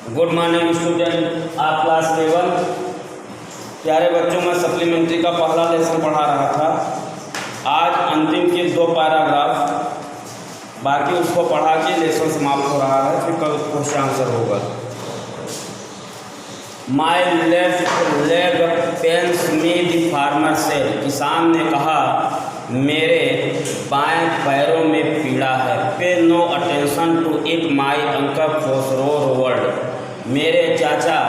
Good morning student, आप class 11। प्यारे बच्चों, मैं सप्लीमेंट्री का पहला लेसन पढ़ा रहा था। आज अंतिम के 2 पैराग्राफ बाकी उसको पढ़ा के लेसन समाप्त हो रहा है, फिर कल क्वेश्चन आंसर होगा। My left leg pens me the farmer से, किसान ने कहा मेरे बाएं पैरों में पीड़ा है। Pay no attention to it my uncle Khosrove roared, मेरे चाचा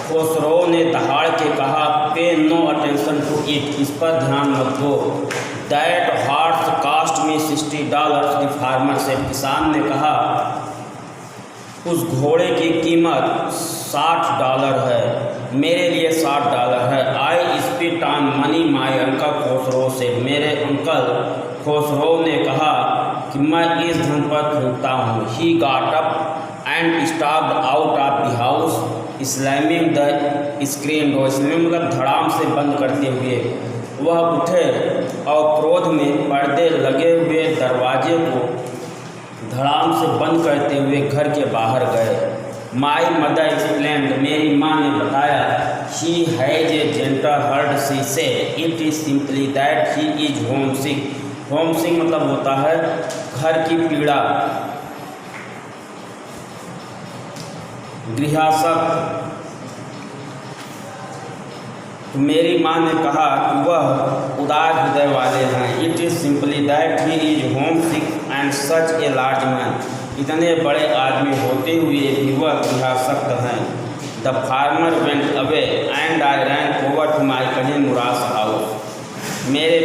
खोसरो ने दहाड़ के कहा पे नो अटेंशन टू इट, इस पर ध्यान मत दो। That horse cost me $60, the farmer से, किसान ने कहा उस घोड़े की कीमत $60 है, मेरे लिए $60 है। I spit on money my uncle Khosrove से, मेरे अंकल खोसरो ने कहा कि मैं इस धन पर थूकता हूँ। He got up and stopped out of the house slamming the screen door, slamming मतलब धड़ाम से बंद करते हुए वह उठे और क्रोध में पर्दे लगे हुए दरवाजे को धड़ाम से बंद करते हुए घर के बाहर गए। माई मदर एक्सप्लेन्ड, मेरी माँ ने बताया, she has a gentle heart, she said it is simply that he is home sick. Homesick मतलब होता है घर की पीड़ा, गृहाशक। तो मेरी माँ ने कहा कि वह उदार हृदय वाले हैं। It is simply that he is home sick and such a large man, इतने बड़े आदमी होते हुए भी वह गृहासक्त हैं। The farmer went away and I ran over to my cousin Mourad house, मेरे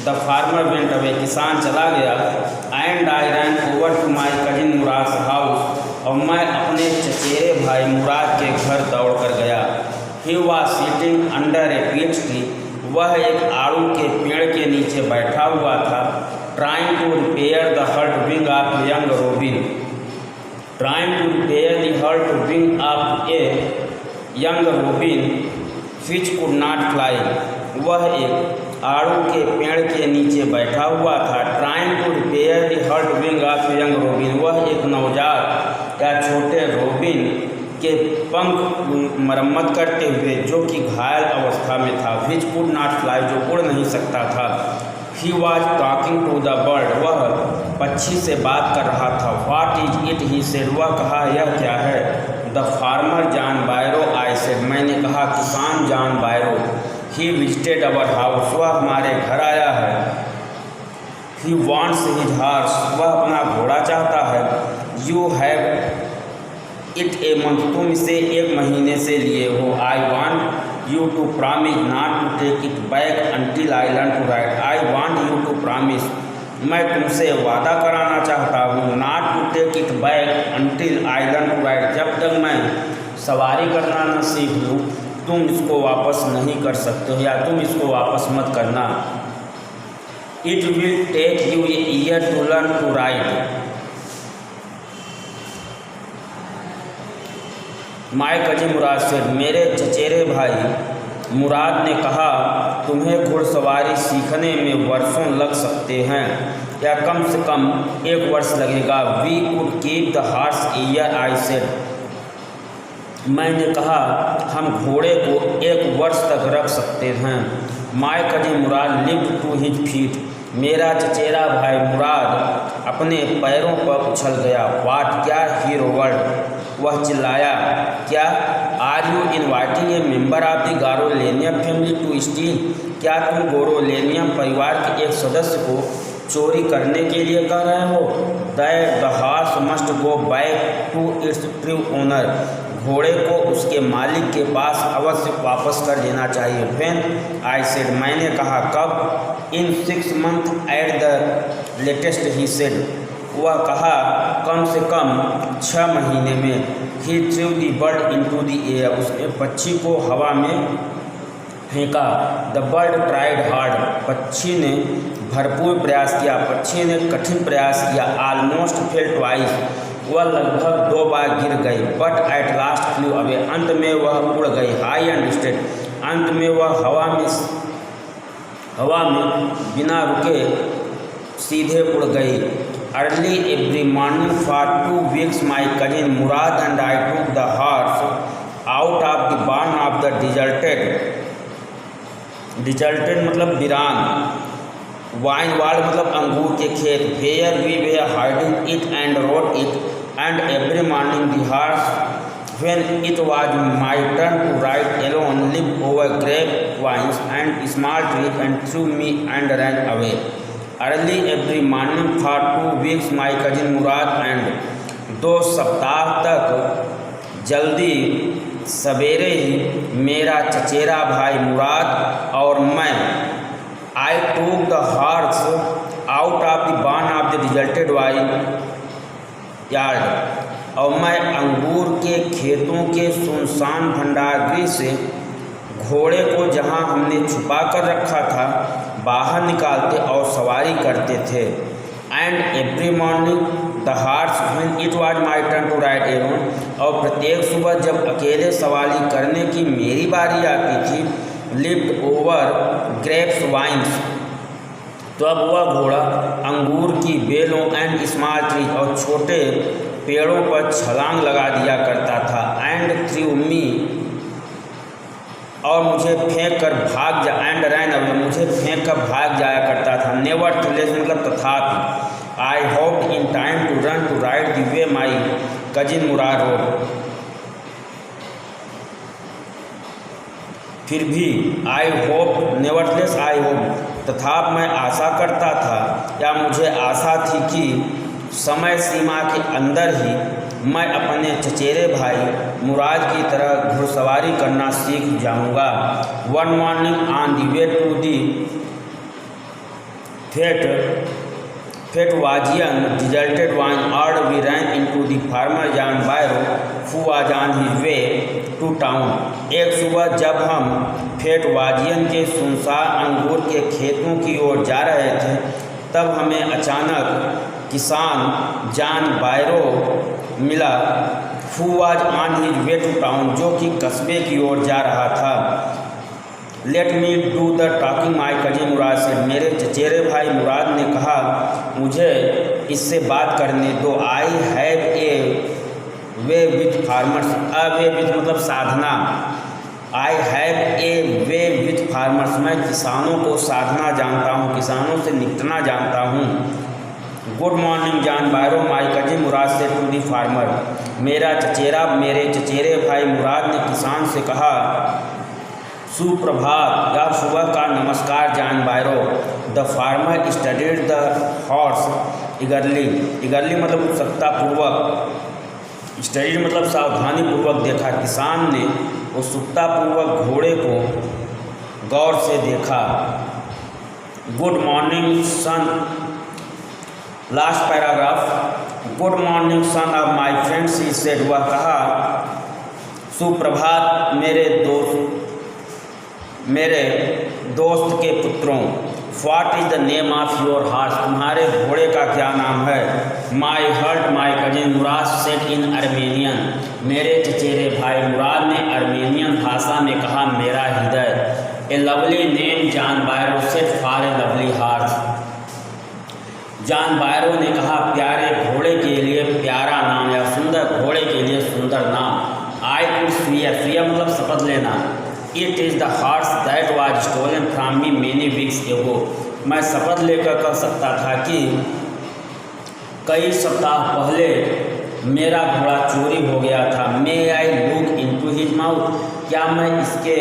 द फार्मर वेंट अवे, किसान चला गया, and I ran over to my cousin Mourad house, और मैं अपने चचेरे भाई मुराद के घर दौड़ कर गया। He was sitting under a peach tree, वह एक आड़ू के पेड़ के नीचे बैठा हुआ था। Trying to repair the hurt wing of young robin, trying to repair the hurt wing of a young robin which could not fly, वह एक आड़ू के पेड़ के नीचे बैठा हुआ था। Trying to repair the hurt wing of young robin, वह एक नवजात या छोटे रोबिन के पंख मरम्मत करते हुए जो कि घायल अवस्था में था। विच कुड नॉट फ्लाई, जो उड़ नहीं सकता था। He was talking to the bird, वह पक्षी से बात कर रहा था। What is it, he said, वह कहा यह क्या है। The farmer John Byro, I said, मैंने कहा किसान John Byro. He visited our house, वह हमारे घर आया है। ही वॉन्ट्स हिज हॉर्स, वह अपना घोड़ा चाहता है। You have it a month, तुम इसे 1 महीने से लिए हो। I want you to promise not to take it back until I learn to ride, I want you to promise, मैं तुमसे वादा कराना चाहता हूँ, not to take it back until I learn to ride, जब तक मैं सवारी करना न सीख लूँ तुम इसको वापस नहीं कर सकते हो, या तुम इसको वापस मत करना। It will take you a year to learn to ride. My cousin Mourad से, मेरे चचेरे भाई मुराद ने कहा तुम्हें घुड़सवारी सीखने में वर्षों लग सकते हैं, या कम से कम 1 वर्ष लगेगा। We could keep the horse year, I said, मैंने कहा हम घोड़े को 1 वर्ष तक रख सकते हैं। My cousin Mourad lift to his feet, मेरा चचेरा भाई मुराद अपने पैरों पर उछल गया। वाट, क्या, ही रोवर्ड, वह चिल्लाया, क्या। Are you inviting a member of the Garoghlanian family to steal, क्या तुम गोरोलेनियम परिवार के एक सदस्य को चोरी करने के लिए कह रहे हो। That the horse must go back to its true owner, घोड़े को उसके मालिक के पास अवश्य वापस कर देना चाहिए। व्हेन, आई सेड, मैंने कहा, कब। In 6 months at the latest, he said, वह कहा कम से कम 6 महीने में। He threw the bird into the air, उसने पक्षी को हवा में फेंका। द बर्ड ट्राइड हार्ड, पक्षी ने भरपूर प्रयास किया, पक्षी ने कठिन प्रयास किया। ऑलमोस्ट फेल ट्वाइस, वह लगभग 2 बार गिर गई। But at last flu away, अंत में वह उड़ गई। आई अंडरस्टैंड, अंत में वह हवा में बिना रुके सीधे उड़ गई। Early every morning for 2 weeks my cousin Murad and I took the horse out of the barn of the deserted मतलब वीरान, वाइनवार्ड मतलब अंगूर के खेत, where we were hiding it and rode it, and every morning the horse, when it was my turn to ride alone, leaped over grapevines and small trees and threw me and ran away. Early every morning for 2 weeks my cousin Murad and 2 सप्ताह तक जल्दी सवेरे ही मेरा चचेरा भाई मुराद और मैं I took the horse out of the barn of the deserted vineyard, और मैं अंगूर के खेतों के सुनसान भंडारगृह से घोड़े को जहां हमने छुपा कर रखा था बाहर निकालते और सवारी करते थे। And every morning the horse when it was my turn to ride alone, और प्रत्येक सुबह जब अकेले सवारी करने की मेरी बारी आती थी, लिफ्ट ओवर ग्रेप्स वाइन्स, तो अब वह घोड़ा अंगूर की बेलों एंड स्मॉल ट्रीज और छोटे पेड़ों पर छलांग लगा दिया करता था। एंड थ्रू मी, और मुझे फेंक कर मुझे फेंक कर भाग जाया करता था। नेवरथलेस मतलब तथापि, I hoped in time to run to ride the way my cousin Mourad rode, फिर भी आई होप तथापि मैं आशा करता था या मुझे आशा थी कि समय सीमा के अंदर ही मैं अपने चचेरे भाई मुराद की तरह घुड़सवारी करना सीख जाऊंगा। One morning on the way to the Fetwazian deserted vineyard we ran into the farmer John Byro who was on his way to town. एक सुबह जब हम फेटवाजियन के सुनसान अंगूर के खेतों की ओर जा रहे थे, तब हमें अचानक किसान जॉन बायरो मिला, who was on his way to town, जो कि कस्बे की ओर जा रहा था। Let me do the talking my cousin Mourad से, मेरे चचेरे भाई मुराद ने कहा, मुझे इससे बात करने दो। I have a way with farmers, way with मतलब साधना, I have a way with farmers, मैं किसानों को साधना जानता हूँ, किसानों से निपटना जानता हूँ। Good morning John Byro my cousin Mourad से टू दी फार्मर, मेरे चचेरे भाई मुराद ने किसान से कहा, सुप्रभात या सुबह का नमस्कार John बायरो। The farmer studied the horse eagerly मतलब उत्सुकतापूर्वक, स्टडीड मतलब सावधानीपूर्वक देखा। किसान ने उत्सुकतापूर्वक घोड़े को गौर से देखा। Good morning son, last paragraph, good morning son of my friends he said, वह कहा, सुप्रभात मेरे दोस्त के पुत्रों। What is the name of your horse, तुम्हारे घोड़े का क्या नाम है। My heart my cousin Mourad said in Armenian, मेरे चचेरे भाई मुराद ने अर्मेनियन भाषा में कहा, मेरा हृदय। A lovely name John Byro said for a lovely horse, John Byro ने कहा, प्यारे घोड़े के लिए प्यारा नाम या सुंदर घोड़े के लिए सुंदर नाम। आई कुड स्वीयर मतलब शपथ लेना। It is the horse that was stolen from me many weeks ago, मैं शपथ लेकर कह सकता था कि कई सप्ताह पहले मेरा घोड़ा चोरी हो गया था। May I look into his mouth, क्या मैं इसके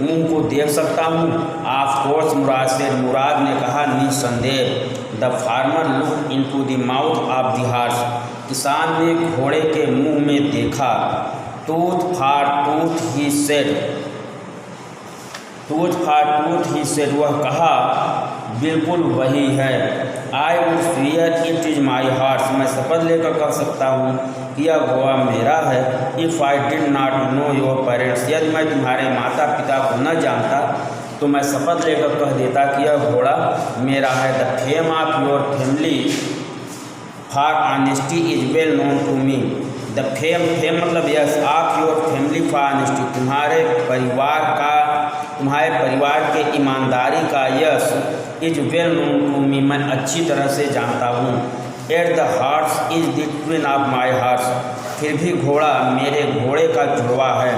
मुंह को देख सकता हूँ। ऑफ कोर्स मुराद से, मुराद ने कहा, निसंदेह। The farmer look into the mouth of the horse, किसान ने घोड़े के मुंह में देखा। Tooth for tooth he said, वह कहा, बिल्कुल वही है। I would severe it is my horse, मैं शपथ लेकर कह सकता हूँ कि यह घोड़ा मेरा है। If I did not know your parents, यदि मैं तुम्हारे माता पिता को न जानता तो मैं शपथ लेकर कह देता कि यह घोड़ा मेरा है। The fame of your family for honesty is well known to me, the fame मतलब यस of your family for honesty, तुम्हारे परिवार के ईमानदारी का यश is well known to me, मैं अच्छी तरह से जानता हूँ। Yet the horse is the twin of my horse, फिर भी घोड़ा मेरे घोड़े का जुड़वा है।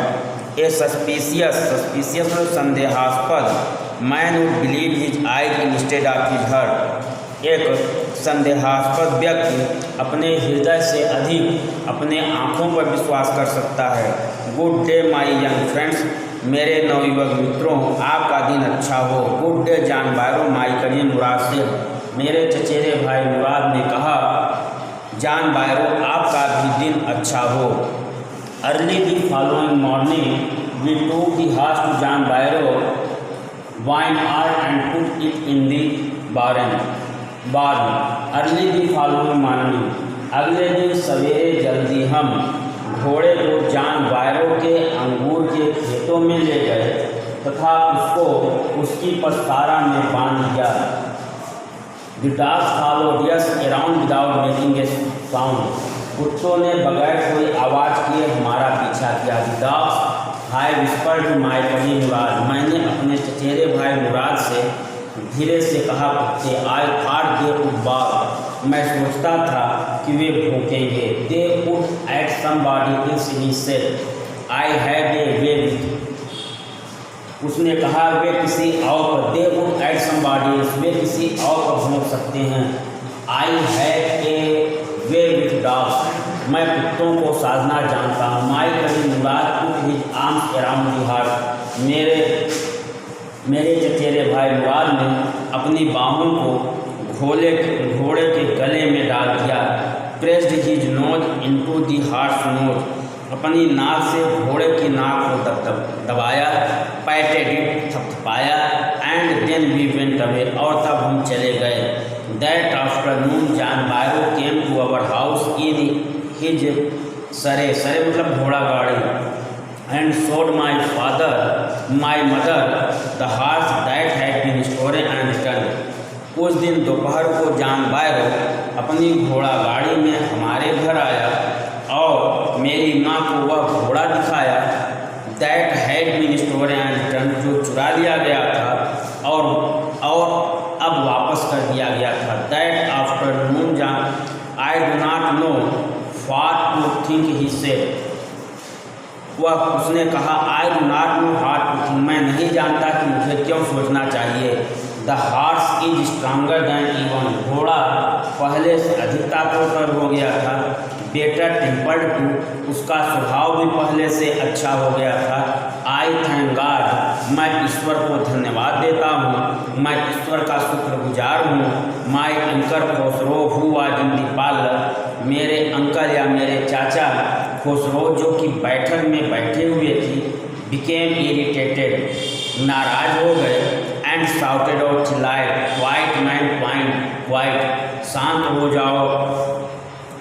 ए सस्पिशियस संदेहास्पद man would believe his eyes instead of his heart, एक संदेहास्पद व्यक्ति अपने हृदय से अधिक अपने आँखों पर विश्वास कर सकता है। Good day my young friends, मेरे नवयुवक मित्रों, आपका दिन अच्छा हो। Good day John Byro, my cousin Mourad से, मेरे चचेरे भाई मुराद ने कहा। जॉन बायरो, आपका भी दिन अच्छा हो। Early the following morning we took the horse to John Byro vineyard and put it in the barn. Early the following morning, अगले दिन सवेरे जल्दी हम घोड़े को जॉन बायरो के अंगूर के खेतों में ले गए तथा उसको उसकी पस्तारा में बांध दिया। The dogs followed us around without making a sound, कुत्तों ने बगैर कोई आवाज़ किए हमारा पीछा किया। The dogs I whispered to my cousin Mourad, मैंने अपने चचेरे भाई मुराद से धीरे से कहा, कुत्ते I thought they would bark, मैं सोचता था कि वे भौंकेंगे। They would at somebody else, he said I had a way with, उसने कहा वे किसी और पर, they would at somebody else, वे किसी और पर भौंक सकते हैं। I had a way with dogs, मैं कुत्तों को साधना जानता हूँ। My cousin Mourad put his arms around the heart, मेरे चचेरे भाई मुराद ने अपनी बाहों को घोड़े के गले में डाल दिया। Pressed his nose into the horse nose, अपनी नाक से घोड़े की नाक को दबाया। पैटेड इट, थपथपाया। And then we went away, और तब हम चले गए। That afternoon John Byro came to our house in his surrey मतलब घोड़ा गाड़ी, and showed my mother the horse that had been stolen and returned. उस दिन दोपहर को जॉन बायरो अपनी घोड़ा गाड़ी में हमारे घर आया और मेरी माँ को वह घोड़ा दिखाया। that had been stolen and returned, जो चुरा लिया गया था और अब वापस कर दिया गया था। that afternoon I do not know what to think, he said. उसने कहा I do not know heart to think, मैं नहीं जानता कि मुझे क्यों सोचना चाहिए। The horse is stronger than even, घोड़ा पहले से अधिक ताकतवर हो गया था। बेटर टेम्पर्ड टू, उसका स्वभाव भी पहले से अच्छा हो गया था। आई थैंक गॉड, मैं ईश्वर को धन्यवाद देता हूँ, मैं ईश्वर का शुक्रगुजार हूँ। My uncle Khusro who was in the parlour, मेरे अंकल या मेरे चाचा खुसरो जो कि बैठक में बैठे हुए थी, बिकेम इरिटेटेड, नाराज हो गए। एंड शाउटेड आउट, चिल्लाए, क्वाइट मैन क्वाइट, शांत हो जाओ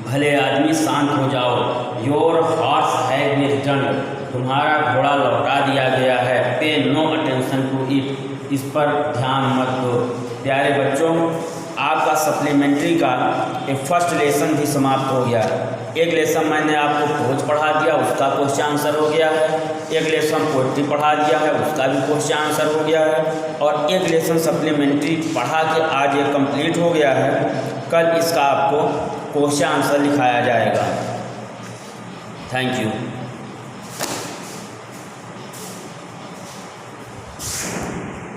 भले आदमी, शांत हो जाओ। Your horse has been returned, तुम्हारा घोड़ा लौटा दिया गया है। Pay no attention to it, इस पर ध्यान मत दो। प्यारे बच्चों, आपका सप्लीमेंट्री का एक फर्स्ट लेसन भी समाप्त हो गया। एक लेसन मैंने आपको प्रोज पढ़ा दिया, उसका क्वेश्चन आंसर हो गया है। एक लेसन पोएट्री पढ़ा दिया है, उसका भी क्वेश्चन आंसर हो गया है। और एक लेसन सप्लीमेंट्री पढ़ा के आज ये कंप्लीट हो गया है। कल इसका आपको क्वेश्चन आंसर लिखाया जाएगा। Thank you.